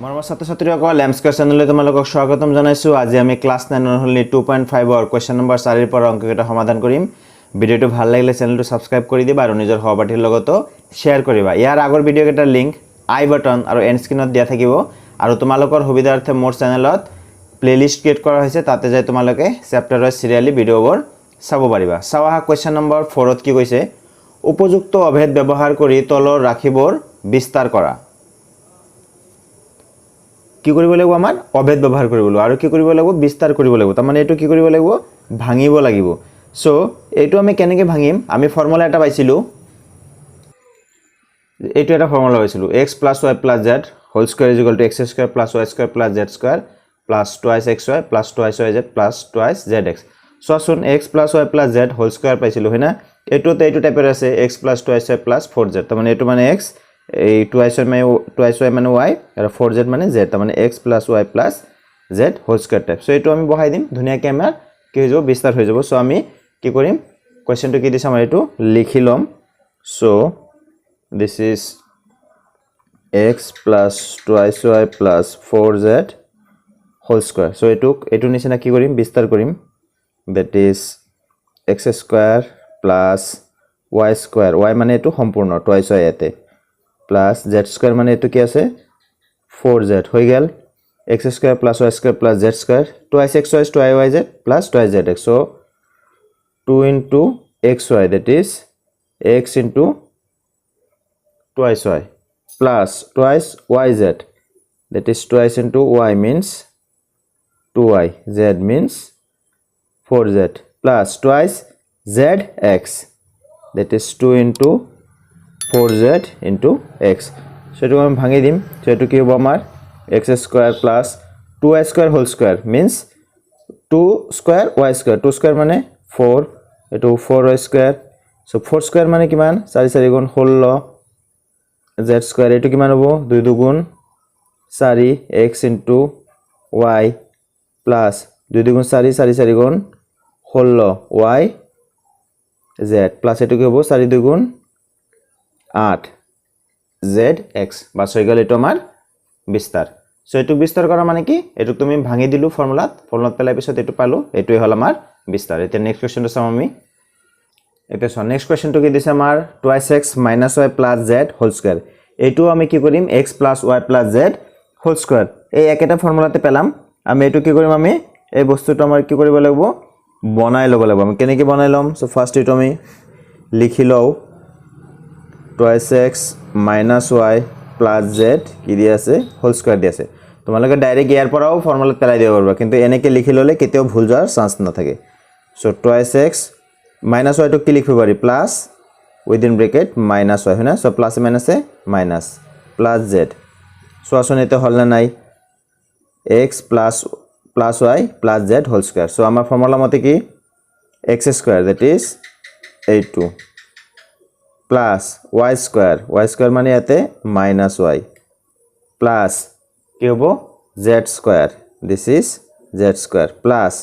মৰমৰ ছাত্ৰ-ছাত্ৰীসকল এমস্কাৰ চেনেললৈ তোমালোকক স্বাগতম জনাইছো। আজি আমি ক্লাছ 9 ৰ হলি 2.5 ৰ কোৱেশ্চন নম্বৰ 4 ৰ পৰা অংককেইটা সমাধান কৰিম। ভিডিওটো ভাল লাগিলে চেনেলটো সাবস্ক্ৰাইব কৰি দিবা আৰু নিজৰ সহপাঠীৰ লগতো শেয়াৰ কৰিবা। ইয়াৰ আগৰ ভিডিওকেইটাৰ লিংক আই বাটন আৰু এণ্ড স্ক্ৰীনত দিয়া থাকিব আৰু তোমালোকৰ সুবিধাৰ্থে মোৰ চেনেলত প্লেলিষ্ট ক্ৰিয়েট কৰা হৈছে, তাতে যাই তোমালোকে চেপ্টাৰ ৱাইজ সিৰিয়ালি ভিডিওবোৰ চাব পাৰিবা। চাওয়া কোৱেশ্চন নম্বৰ 4 ত কি কৈছে, উপযুক্ত অভেদ ব্যৱহাৰ কৰি তলৰ ৰাখিবোৰ বিস্তাৰ কৰা। কি কৰিব লাগিব, আমাৰ অভেদ ব্যৱহাৰ কৰিব লাগিব আৰু কি কৰিব লাগিব, বিস্তাৰ কৰিব লাগিব। তাৰ মানে এটো কি কৰিব লাগিব, ভাঙিব লাগিব। সো এটো আমি কেনেকৈ ভাঙিম, আমি ফৰ্মুলা এটা পাইছিলো, এটো এটা ফৰ্মুলা পাইছিলো, x + y + z whole square = x² + y² + z² + 2xy + 2yz + 2zx। সোচোন x + y + z whole square পাইছিলো হয় না, এটোতে এটো টাইপের আছে x + 2y + 4z। তাৰ মানে এটো মানে x, এই 2y মানে y আৰু 4z মানে z, তাৰ মানে x + y + z whole square type. So এটো আমি বহাই দিম, ধুনিয়াকৈ আমাৰ কি হৈ যাব, বিস্তাৰ হৈ যাব। সো আমি কি কৰিম, কোৱেশ্চনটো কি দিছে আমাৰ এটো লিখি লম। So this is x plus 2y plus 4z whole square. So etu নিচিনা কি কৰিম, বিস্তাৰ কৰিম, that is x square plus y square, y মানে এটো সম্পূৰ্ণ 2y ইয়াতে plus z square মানে এটো কি আছে 4z হৈ গেল, x square plus y square plus z square 2xy 2yz plus 2zx. So 2 into xy, that is x into twice y plus twice yz, that is twice into y means 2y, z means 4z plus twice zx, that is 2 into 4z into x. So এটো আমি ভাঙি দিম। So এটো কি হ'ব আমাৰ x square plus 2y square whole square means 2 square y square, 2 square মানে 4, এটো 4y square. So 4 square মানে কিমান, 4 4 গুণ 16, z square এটো কিমান হ'ব 2 2 গুণ 4 x into y plus 2 2 গুণ 4 4 4 গুণ 16 y z plus এটো কি হ'ব 4 2 গুণ 8 z x। বাস হৈ গেল এটো আমাৰ বিস্তাৰ। সো এটো বিস্তাৰ কৰা মানে কি, এটো তুমি ভাঙি দিলু ফৰ্মুলাত পেলাই পিছত এটো পালো, এটোই হল আমাৰ বিস্তাৰ। এতিয়া নেক্সট কোৱেশ্চনটো চাম আমি। এটা সো নেক্সট কোৱেশ্চনটো কি দিছে আমাৰ 2x - y + z whole square. এটো আমি কি কৰিম, x + y + z whole square, এই একেটা ফৰ্মুলাতে পেলাম। আমি এটো কি কৰিম, আমি এই বস্তুটো আমাৰ কি কৰিব লাগিব, বনাই ল'ব লাগিব। আমি কেনেকৈ বনাই লম, সো ফাৰ্স্ট এটো আমি লিখি লও 2x - y + z কি দি আছে হোল স্কয়ার দি আছে। তোমালোকে ডাইৰেক্ট ইয়াৰ পৰাও ফৰ্মুলাত পেলাই দিব পাৰিবা, কিন্তু এনেকৈ লিখি ললে কেতিয়াও ভুল যোৱাৰ চান্স নাথাকে। সো 2x - y টো কি লিখিব পাৰি, plus within bracket minus y হয় না। সো প্লাস মাইনাস এ মাইনাস প্লাস z। সো আসলে এটা হল না নাই, x plus y plus z whole square. So আমার ফর্মুলা মতে কি x square, that is 8 plus y square মানে ইয়াতে minus y plus কি হবো z square, this is z square plus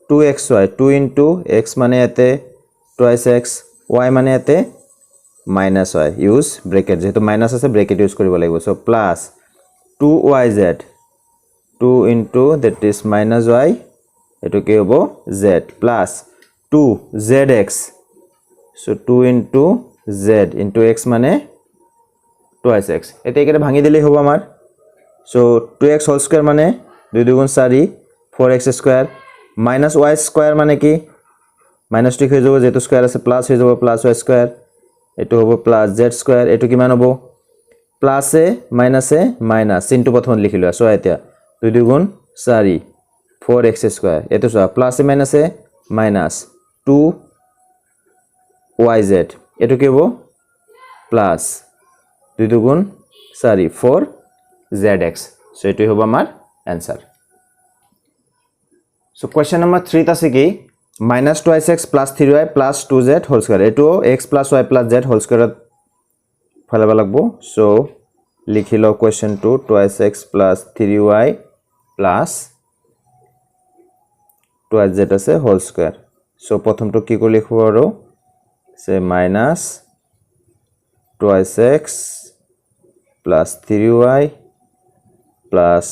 2xy 2 into x মানে ইয়াতে twice x, y মানে ইয়াতে minus y, use bracket, যেহেতু মাইনাস আছে ব্র্যাকেট ইউজ কৰিব লাগিব। So plus 2yz 2 into that is minus y, এটো কি হ'ব z plus 2zx, so 2 into z into x মানে twice x। এটা একেটা ভাঙি দিলেই হ'ব আমাৰ। সো 2x হোল স্কয়ার মানে 2 2 গুণ 4 4x square minus y square মানে কি মাইনাস ঠিক হৈ যাব, যেহেতু স্কয়ার আছে প্লাস হৈ যাব প্লাস y স্কয়ার, এটো হ'ব প্লাস z স্কয়ার। এটো কিমান হ'ব, প্লাস এ মাইনাস ইনটু প্রথম লিখিলো। সো এতিয়া 2 2 গুণ 4 4x স্কয়ার, এটো সব প্লাস এ মাইনাস 2yz, এটো কি হ'ব প্লাস 2 2 গুণ 4 4zx। সো এটোই হ'ব আমাৰ आंसर। সো কোৱেশ্চন নম্বৰ 3 আছে কি, minus 2x plus 3y plus 2z whole square, এটো x plus y plus z whole square ফেলাব লাগব। সো লিখি লও question 2 2x plus 3y plus 2z আছে whole square। সো প্ৰথমটো কি কৰি লিখব আৰু সে minus 2x plus 3y plus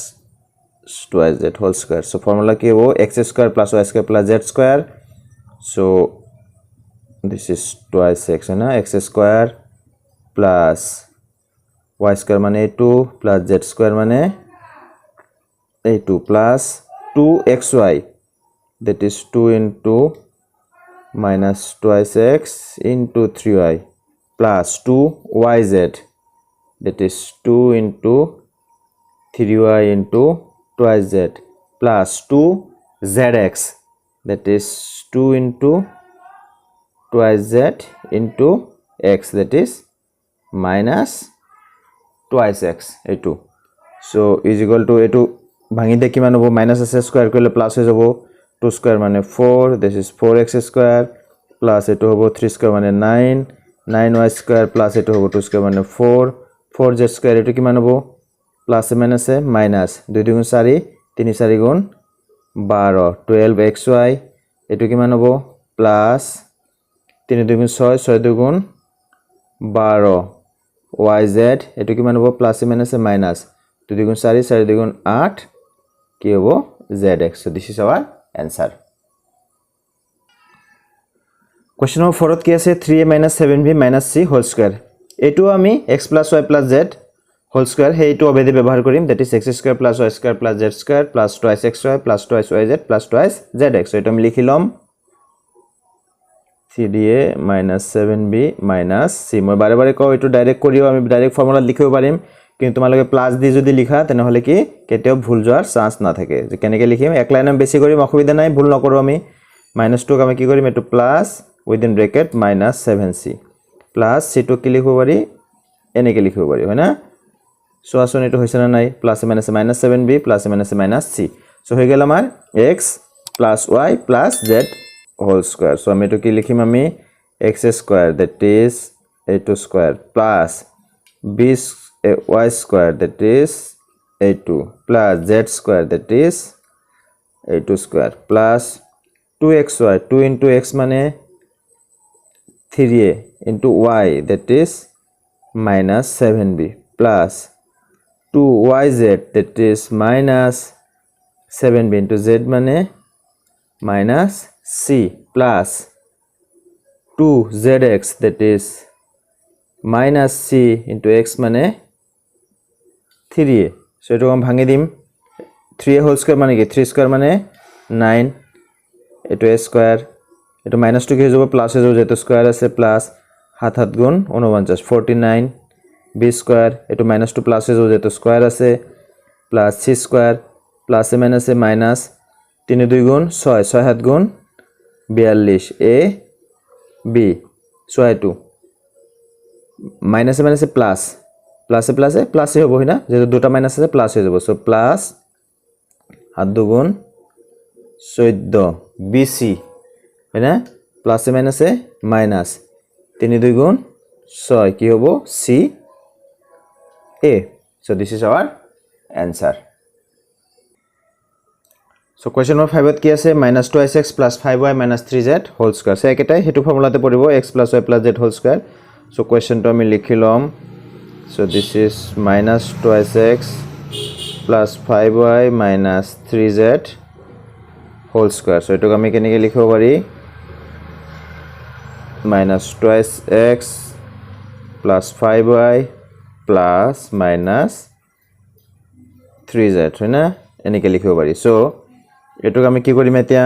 twice z whole square. So formula কি হবো x square plus y square plus z square. So this is twice x है ना, x square plus y square माने 2 plus z square माने 2 plus 2xy, that is 2 into minus twice x into 3y plus 2yz, that is 2 into 3y into twice z plus 2zx, that is 2 into twice z into x, that is minus twice x a2. So is equal to a2 ভাঙি দে কিমান হ'ব, minus s square কৰিলে plus হৈ যাব 2 square মানে 4, this is 4x square plus এটো হ'ব 3 square মানে 9, 9y স্কয়ার প্লাস এটো হ'ব 2 স্কয়ার মানে 4, 4z স্কয়ার এটো কিমান হ'ব প্লাস মাইনাস এ মাইনাস 2 2 গুণ 4 3 4 গুণ 12, 12xy এটো কিমান হ'ব প্লাস 3 2 গুণ 6, 6 2 গুণ 12 yz এটো কিমান হ'ব প্লাস মাইনাস এ মাইনাস 2 2 গুণ 4 4 2 গুণ 8 কি হবো zx. So this is our answer. Question number 4 কি আছে 3a minus 7b minus c whole square. এটো আমি x plus y plus z whole square হেইটো অবেদি ব্যবহার করিম, that is x square plus y square plus z square plus twice xy plus twice yz plus twice zx. So এটা আমি লিখিলাম 3a minus 7b minus c. মই বারে বারে কও এটো direct করিও, আমি ডাইরেক্ট ফর্মুলা লিখিও পারিম, কিন্তু তোমালোকে প্লাস দি যদি লিখা তেনে হলে কি কেতেও ভুল যোৱাৰ চান্স না থাকে। যে কেনেকে লিখিম এক লাইন আমি বেশি করিম, অসুবিধা নাই, ভুল নকৰো আমি। -2 ক আমি কি কৰিম এটো plus within bracket minus 7c plus c টো কি লিখিব পাৰি এনেকে লিখিব পাৰি, হয় না? সো আসলে এটো হৈছে না নাই, plus minus minus 7b plus minus minus c. So হৈ গেল আমাৰ x plus y plus z whole square. So আমি এটো কি লিখিম আমি x square, that is a2 square plus b y square, that is a2 plus z square, that is a2 square plus 2xy, 2 into x মানে 3a into y, that is minus 7b plus 2yz, that is minus 7b into z মানে minus c plus 2zx, that is minus c into x মানে 3a. So এটো আমি ভাঙি দিম 3a whole square মানে কি 3 square মানে 9, এটো a square, এটো -2 কি হৈ যাব প্লাস হৈ যাব, যেটো স্কয়ার আছে প্লাস 7 7 গুণ 49 49 b square, এটো -2 প্লাস হৈ যাব যেটো স্কয়ার আছে প্লাস c square প্লাস এ মাইনাস 3 2 গুণ 6 6 7 গুণ 42 a b, so 2 মাইনাসে মাইনাসে প্লাস প্লাসে প্লাসে প্লাসে হ'ব না, যেটো দুটা মাইনাস আছে প্লাস হৈ যাব। সো প্লাস 7 2 গুণ 14 bc, হয় না? প্লাসে মাইনাসে মাইনাস 3 2 গুণ 6 কি হ'ব c a. So this is our answer. So question number 5 কি আছে -2x plus 5y minus 3z whole square. সে একেটাই হেতু ফর্মুলাতে পড়িব x plus y plus z whole square. So question to আমি লিখিলাম, so this is -2x plus 5y minus 3z whole square. So এটুকু আমি কেনেকে লিখিব পারি -2x plus 5y plus minus 3z, হয় না? এনেকে লিখিব পারি। সো এটুকু আমি কি কৰিম এতিয়া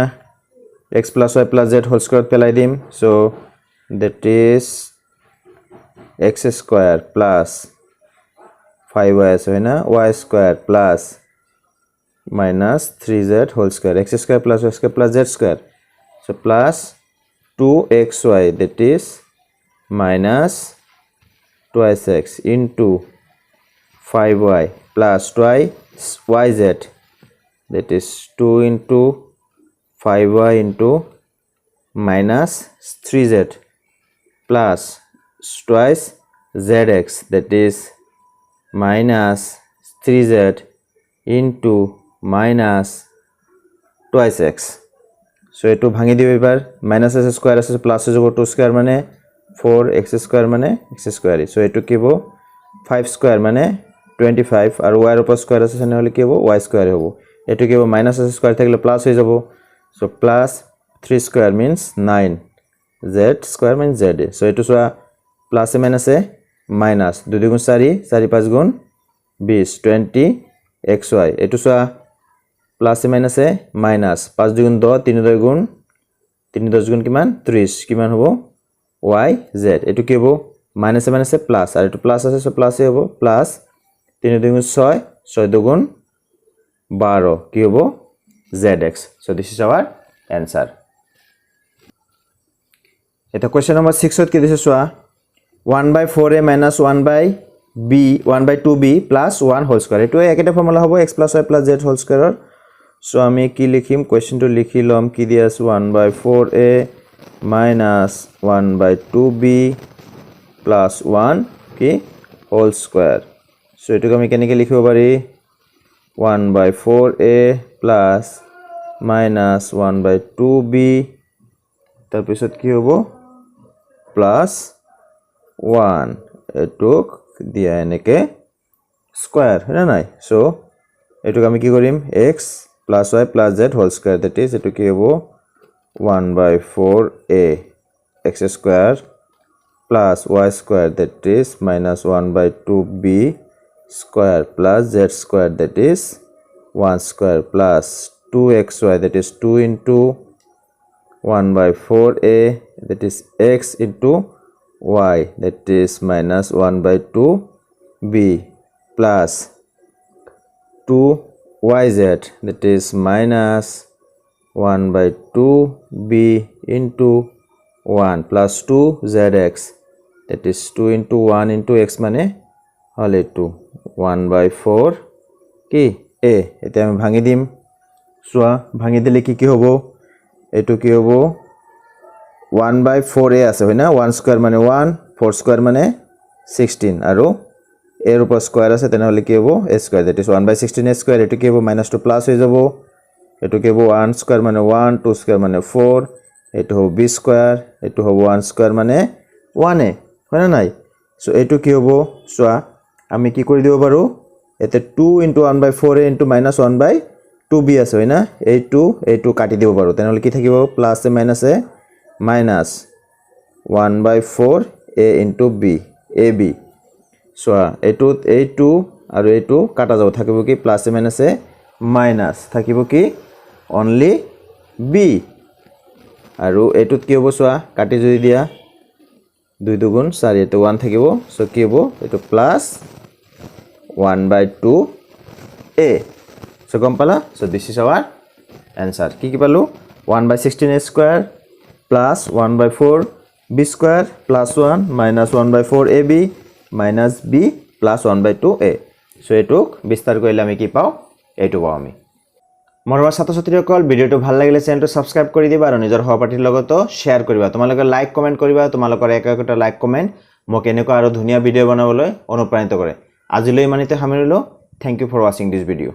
x plus y plus z whole square পেলাই দিম। So that is x square plus 5y আছে, হয় না? y square plus minus 3z whole square, x square plus y square plus z square. So plus 2xy, that is minus twice x into 5y plus twice yz, that is 2 into 5y into minus 3z plus twice zx, that is minus 3z into minus twice x. So এটো ভাঙি দিও এবার, minus s square আছে plus হৈ যাব 2 square মানে 4x square মানে x square. So এটো কি হ'ব 5 square মানে 25 আৰু y ৰ ওপৰত স্কয়াৰ আছে তেনেহলে কি হ'ব y স্কয়াৰ হ'ব এটো কি হ'ব মাইনাস আছে স্কয়াৰ থাকিলে প্লাস হৈ যাব so plus 3 square means 9 z square means z so এটো সোয়া প্লাস এ মাইনাস এ মাইনাস 2 গুণ 4 4 5 গুণ 20 20 xy এটো সোয়া প্লাস এ মাইনাস এ মাইনাস 5 গুণ 2 3 2 গুণ 3 10 গুণ কিমান 30 কিমান হ'ব y z এটো কি হ'ব মাইনাস এ প্লাস আর এটো প্লাস আছে সো প্লাস এ হ'ব প্লাস 3 2 গুণ 6 6 2 গুণ 12 কি হ'ব zx so this is our answer এটা কোশ্চেন নাম্বার 6 ত কি দিছে সোয়া 1/4a minus 1/2b plus 1 whole square এটো একেটা ফর্মুলা হ'ব x plus y plus z whole square so আমি কি লিখিম কোশ্চেনটো লিখি লম কি দি আছে 1/4a minus 1/2b plus 1 কি whole square সো এটো আমি কেনেকৈ লিখিব পাৰি 1/4a plus minus 1/2b তাৰ পিছত কি হ'ব plus 1 এটুক দিয়া এনেকে স্কয়াৰ হয় না নাই সো এটুক আমি কি কৰিম x plus y plus z whole square that is এটু কি হ'ব 1/4a x square plus y square that is minus 1/2b square plus z square that is 1 square plus 2xy that is 2 into 1/4a that is x into y that is minus 1/2b plus 2yz that is minus 1/2b into 1 plus 2zx that is 2 into 1 into x মানে হলে 2 1/4 কি a এটা আমি ভাঙি দিম সোয়া ভাঙি দিলে কি কি হ'ব এটো কি হ'ব 1/4a আছে হয়না 1 স্কয়ার মানে 1 4 স্কয়ার মানে 16 আৰু এর উপর স্কয়ার আছে তেনেহলে কি হ'ব a square that is 1/16 a square এটো কি হ'ব minus 2 প্লাস হৈ যাব এটো কি হ'ব 1 স্কয়ার মানে 1 2 স্কয়ার মানে 4 এটো হ'ব b স্কয়ার এটো হ'ব 1 স্কয়ার মানে 1 এ হয়না নাই সো এটো কি হ'ব সোয়া আমি কি কৰি দিব পাৰো এতে 2 into 1/4a into minus 1/2b আছে হয়না এই 2 কাটি দিব পাৰো তেনেহলে কি থাকিব প্লাস এ মাইনাস এ minus 1/4a into b ab so এটুত এই 2 আৰু এই 2 কাটা যাব থাকিব কি প্লাস এ মাইনাস এ মাইনাস থাকিব কি only b আৰু এটুত কি হ'ব সোয়া কাটি যদি দিয়া 2 2 গুণ 4 এটো 1 থাকিব সো কি হ'ব এটো প্লাস 1/2a so গম পালা so this is our answer কি পালো 1/16a square plus 1/4b square plus 1 minus 1/4ab minus b plus 1/2a so এটুক বিস্তার কৰিলে আমি কি পাও এটু পাও আমি মৰমৰ ছাত্ৰ-ছাত্ৰীসকল ভিডিওটো ভাল লাগিলে চেনেলটো সাবস্ক্ৰাইব কৰি দিবা আৰু নিজৰ সহপাঠীৰ লগতো শেয়াৰ কৰিবা তোমালোকে লাইক কমেন্ট কৰিবা তোমালোকৰ একটা লাইক কমেন্ট মোক এনেকুৱা আৰু ধুনীয়া ভিডিও বনাবলৈ অনুপ্ৰাণিত কৰে আজিলৈ ইমানতে সামৰিলো thank you for watching this video